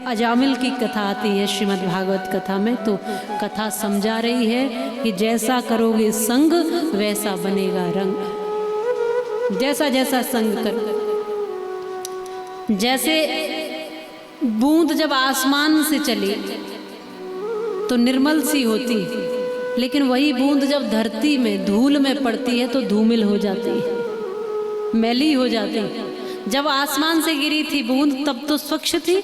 अजामिल की कथा आती है श्रीमद् भागवत कथा में, तो कथा समझा रही है कि जैसा करोगे संग वैसा बनेगा रंग। जैसा जैसा संग करो, जैसे बूंद जब आसमान से चली तो निर्मल सी होती, लेकिन वही बूंद जब धरती में धूल में पड़ती है तो धूमिल हो जाती है, मैली हो जाती है। जब आसमान से गिरी थी बूंद तब तो स्वच्छ थी,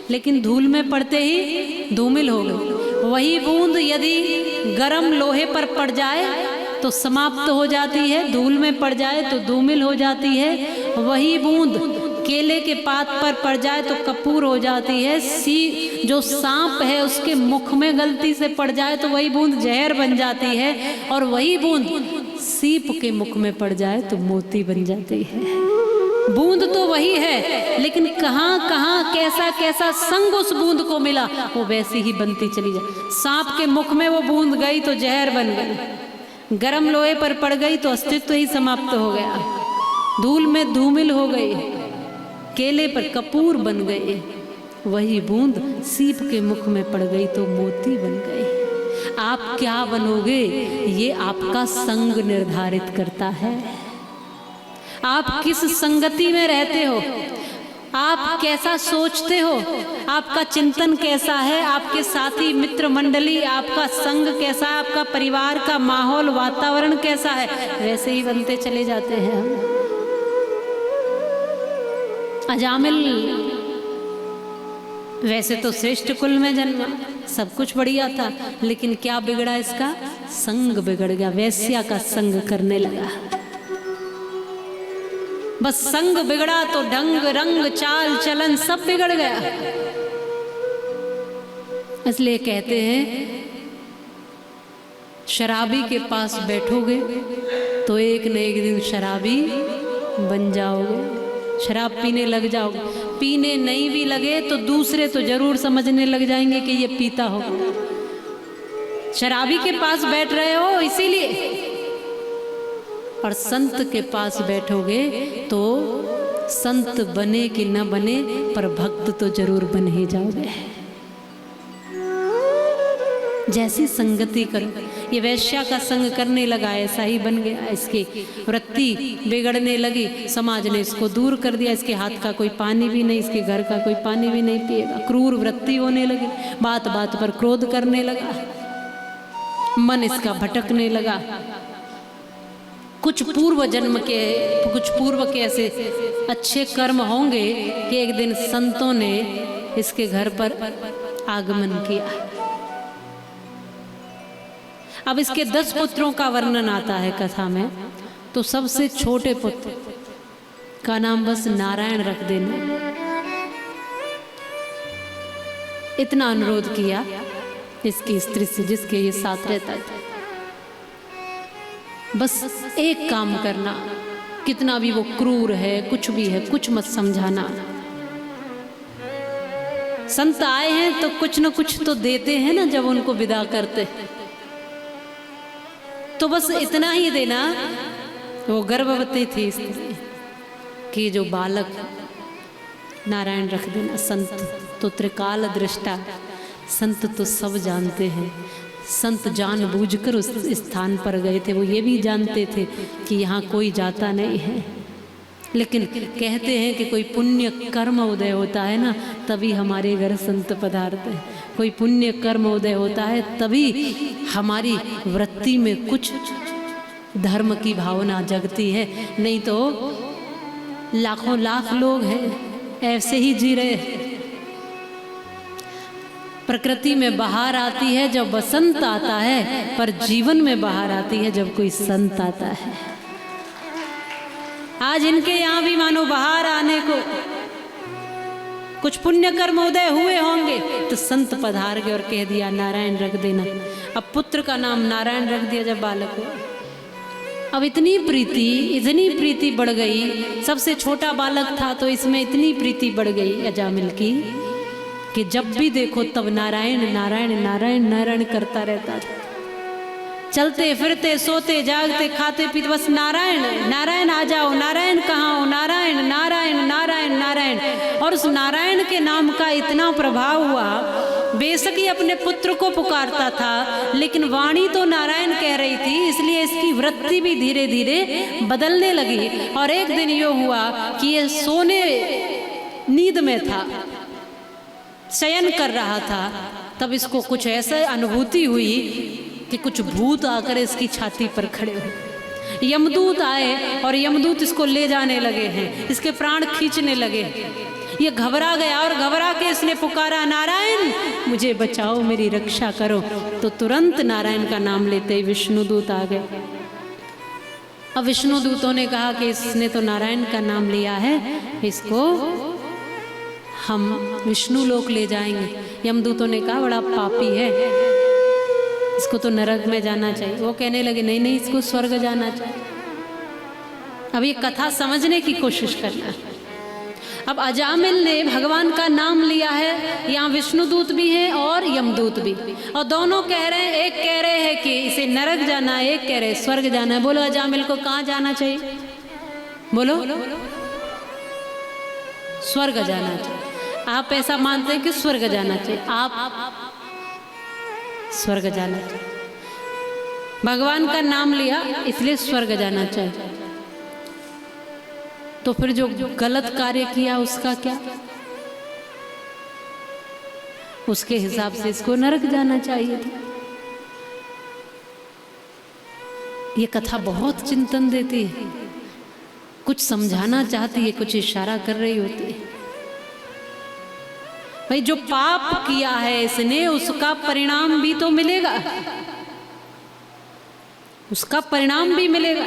लेकिन धूल में पड़ते ही धूमिल हो गई। वही बूंद यदि गर्म लोहे पर पड़ जाए तो समाप्त हो जाती है, धूल में पड़ जाए तो धूमिल हो जाती है। वही बूंद केले के पात पर पड़ जाए तो कपूर हो जाती है। जो सांप है उसके मुख में गलती से पड़ जाए तो वही बूंद जहर बन जाती है, और वही बूंद सीप के मुख में पड़ जाए तो मोती बन जाती है। बूंद तो वही है, लेकिन कहाँ कहाँ कैसा कैसा संग उस बूंद को मिला, वो वैसी ही बनती चली जाए। सांप के मुख में वो बूंद गई तो जहर बन गई, गरम लोहे पर पड़ गई तो अस्तित्व ही समाप्त हो गया, धूल में धूमिल हो गई, केले पर कपूर बन गए। वही बूंद सीप के मुख में पड़ गई तो मोती बन गई। आप क्या बनोगे ये आपका संग निर्धारित करता है। आप किस संगति में रहते हो, आप कैसा सोचते हो, आपका चिंतन कैसा है, आपके साथी मित्र मंडली, आपका संग कैसा है, आपका परिवार का माहौल वातावरण कैसा है, वैसे ही बनते चले जाते हैं हम। अजामिल वैसे तो श्रेष्ठ कुल में जन्मा, सब कुछ बढ़िया था, लेकिन क्या बिगड़ा इसका? संग बिगड़ गया, वैश्या का संग करने लगा। बस संग बिगड़ा तो ढंग रंग चाल चलन सब बिगड़ गया। इसलिए कहते हैं शराबी के पास बैठोगे तो एक न एक दिन शराबी बन जाओगे, शराब पीने लग जाओगे। पीने नहीं भी लगे तो दूसरे तो जरूर समझने लग जाएंगे कि ये पीता हो। शराबी के पास बैठ रहे हो इसीलिए, और संत के पास बैठोगे तो संत बने कि न बने पर भक्त तो जरूर बन ही जाओगे। जैसी संगति करो, ये वैश्या का संग करने लगा, ऐसा ही बन गया। इसकी वृत्ति बिगड़ने लगी, समाज ने इसको दूर कर दिया। इसके हाथ का कोई पानी भी नहीं, इसके घर का कोई पानी भी नहीं पिएगा। क्रूर वृत्ति होने लगी, बात बात पर क्रोध करने लगा, मन इसका भटकने लगा। कुछ पूर्व जन्म के, कुछ पूर्व के ऐसे अच्छे कर्म होंगे कि एक दिन संतों ने इसके घर पर आगमन किया। अब इसके 10 पुत्रों का वर्णन आता है कथा में, तो सबसे छोटे पुत्र का नाम बस नारायण रख देना। इतना अनुरोध किया इसकी स्त्री से जिसके ये साथ रहता था, बस एक काम करना, कितना भी वो क्रूर है, कुछ भी है, कुछ मत समझाना। संत आए हैं तो कुछ न कुछ तो देते हैं ना जब उनको विदा करते, तो बस इतना ही देना। वो गर्भवती थी स्त्री कि जो बालक नारायण रख देना। संत तो त्रिकाल दृष्टा, संत तो सब जानते हैं। संत जानबूझकर उस स्थान पर गए थे, वो ये भी जानते थे कि यहाँ कोई जाता नहीं है, लेकिन कहते हैं कि कोई पुण्य कर्म उदय होता है ना तभी हमारे घर संत पधारते हैं। कोई पुण्य कर्म उदय होता है तभी हमारी वृत्ति में कुछ धर्म की भावना जगती है, नहीं तो लाखों लाख लोग हैं ऐसे ही जी रहे हैं। प्रकृति में बहार आती है जब बसंत आता है, पर जीवन में बहार आती है जब कोई संत आता है। आज इनके यहाँ भी मानो बहार आने को कुछ पुण्य कर्म उदय हुए होंगे तो संत पधार गए और कह दिया नारायण रख देना। अब पुत्र का नाम नारायण रख दिया जब बालक को। अब इतनी प्रीति बढ़ गई। सबसे छोटा बालक था तो इसमें इतनी प्रीति बढ़ गई अजामिल की कि जब भी देखो तब नारायण नारायण नारायण नारायण करता रहता था। चलते फिरते सोते जागते खाते पीते बस नारायण नारायण आ जाओ, नारायण कहाँ हो, नारायण नारायण नारायण नारायण। और उस नारायण के नाम का इतना प्रभाव हुआ, बेशक ही अपने पुत्र को पुकारता था लेकिन वाणी तो नारायण कह रही थी, इसलिए इसकी वृत्ति भी धीरे धीरे बदलने लगी। और एक दिन ये हुआ कि ये सोने नींद में था, शयन कर रहा था, तब इसको कुछ ऐसा अनुभूति हुई कि कुछ भूत आकर इसकी छाती पर खड़े हुए। यमदूत आए और यमदूत इसको ले जाने लगे हैं, इसके प्राण खींचने लगे। ये घबरा गया और घबरा के इसने पुकारा, नारायण मुझे बचाओ, मेरी रक्षा करो। तो तुरंत नारायण का नाम लेते ही विष्णुदूत आ गए। अब विष्णुदूतों ने कहा कि इसने तो नारायण का नाम लिया है, इसको हम विष्णु लोक ले जाएंगे। यमदूतों ने कहा बड़ा पापी है, इसको तो नरक में जाना चाहिए। वो कहने लगे नहीं नहीं, इसको स्वर्ग जाना चाहिए। अब ये कथा समझने की कोशिश करना। अब अजामिल ने भगवान का नाम लिया है, यहाँ विष्णुदूत भी हैं और यमदूत भी, और दोनों कह रहे हैं, एक कह रहे हैं कि इसे नरक जाना है, एक कह रहे स्वर्ग जाना है। बोलो अजामिल को कहाँ जाना चाहिए? बोलो स्वर्ग जाना चाहिए। आप ऐसा मानते हैं कि स्वर्ग जाना चाहिए, आप स्वर्ग जाना चाहिए। भगवान का नाम लिया इसलिए स्वर्ग जाना चाहिए। तो फिर जो गलत कार्य किया उसका क्या? उसके हिसाब से इसको नरक जाना चाहिए था। ये कथा बहुत चिंतन देती है, कुछ समझाना चाहती है, कुछ इशारा कर रही होती है। भाई जो पाप किया है इसने, उसका परिणाम भी तो मिलेगा, उसका परिणाम भी मिलेगा।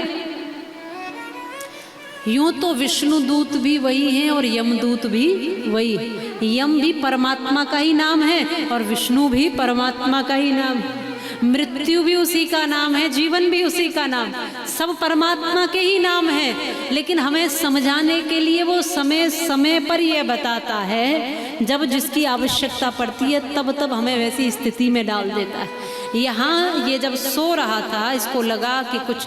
यूं तो विष्णुदूत भी वही हैं और यमदूत भी वही है। यम भी परमात्मा का ही नाम है और विष्णु भी परमात्मा का ही नाम है। मृत्यु भी उसी का नाम है, जीवन भी उसी का नाम, सब परमात्मा के ही नाम है। लेकिन हमें समझाने के लिए वो समय समय पर यह बताता है, जब जिसकी आवश्यकता पड़ती है तब तब हमें वैसी स्थिति में डाल देता है। यहाँ ये जब सो रहा था, इसको लगा कि कुछ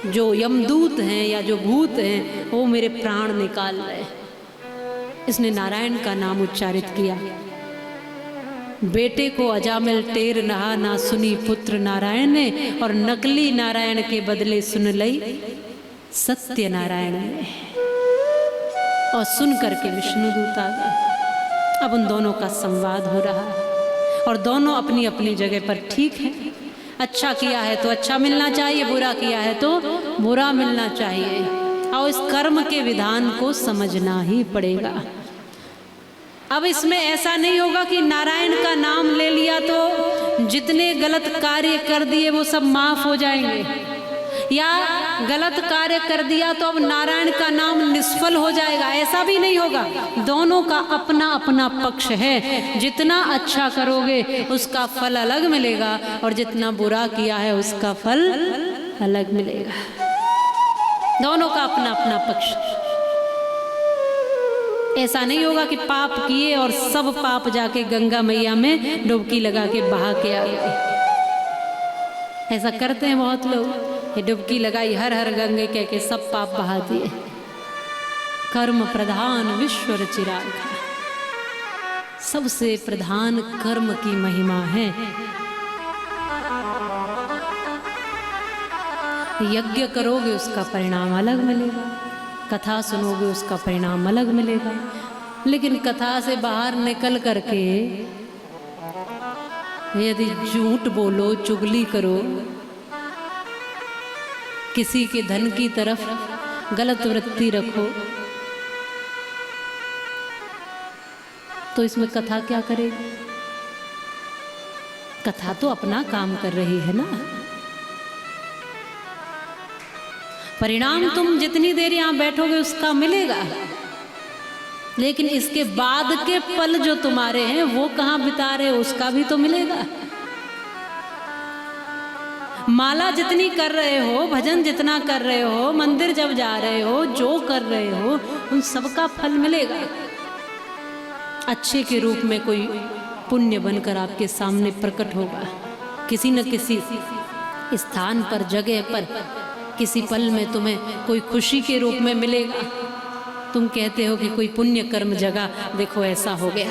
जो यमदूत हैं या जो भूत हैं वो मेरे प्राण निकाल रहे हैं। इसने नारायण का नाम उच्चारित किया। बेटे को अजामिल टेर नहा, ना सुनी पुत्र नारायण ने, और नकली नारायण के बदले सुन लई सत्य नारायण ने। और सुन करके विष्णुदूत आ गए। अब उन दोनों का संवाद हो रहा है और दोनों अपनी अपनी जगह पर ठीक है। अच्छा किया है तो अच्छा मिलना चाहिए, बुरा किया है तो बुरा मिलना चाहिए, और इस कर्म के विधान को समझना ही पड़ेगा। अब इसमें ऐसा नहीं होगा कि नारायण का नाम ले लिया तो जितने गलत कार्य कर दिए वो सब माफ हो जाएंगे, या गलत कार्य कर दिया तो अब नारायण का नाम निष्फल हो जाएगा। ऐसा भी नहीं होगा। दोनों का अपना अपना पक्ष है। जितना अच्छा करोगे उसका फल अलग मिलेगा, और जितना बुरा किया है उसका फल अलग मिलेगा। दोनों का अपना अपना पक्ष। ऐसा नहीं होगा कि पाप किए और सब पाप जाके गंगा मैया में डुबकी लगा के बहा के आ गए। ऐसा करते हैं बहुत लोग, ये डुबकी लगाई हर हर गंगे कह के सब पाप बहा दिए। कर्म प्रधान विश्व चिराग, सबसे प्रधान कर्म की महिमा है। यज्ञ करोगे उसका परिणाम अलग मिलेगा, कथा सुनोगे उसका परिणाम अलग मिलेगा। लेकिन कथा से बाहर निकल करके यदि झूठ बोलो, चुगली करो, किसी के धन की तरफ गलत वृत्ति रखो, तो इसमें कथा क्या करेगी? कथा तो अपना काम कर रही है ना। परिणाम तुम जितनी देर यहाँ बैठोगे उसका मिलेगा, लेकिन इसके बाद के पल जो तुम्हारे हैं वो कहाँ बिता रहे हो उसका भी तो मिलेगा। माला जितनी कर रहे हो, भजन जितना कर रहे हो, मंदिर जब जा रहे हो, जो कर रहे हो उन सबका फल मिलेगा। अच्छे के रूप में कोई पुण्य बनकर आपके सामने प्रकट होगा। किसी न किसी स्थान पर, जगह पर, किसी पल में तुम्हें कोई खुशी के रूप में मिलेगा। तुम कहते हो कि कोई पुण्य कर्म जगह, देखो ऐसा हो गया।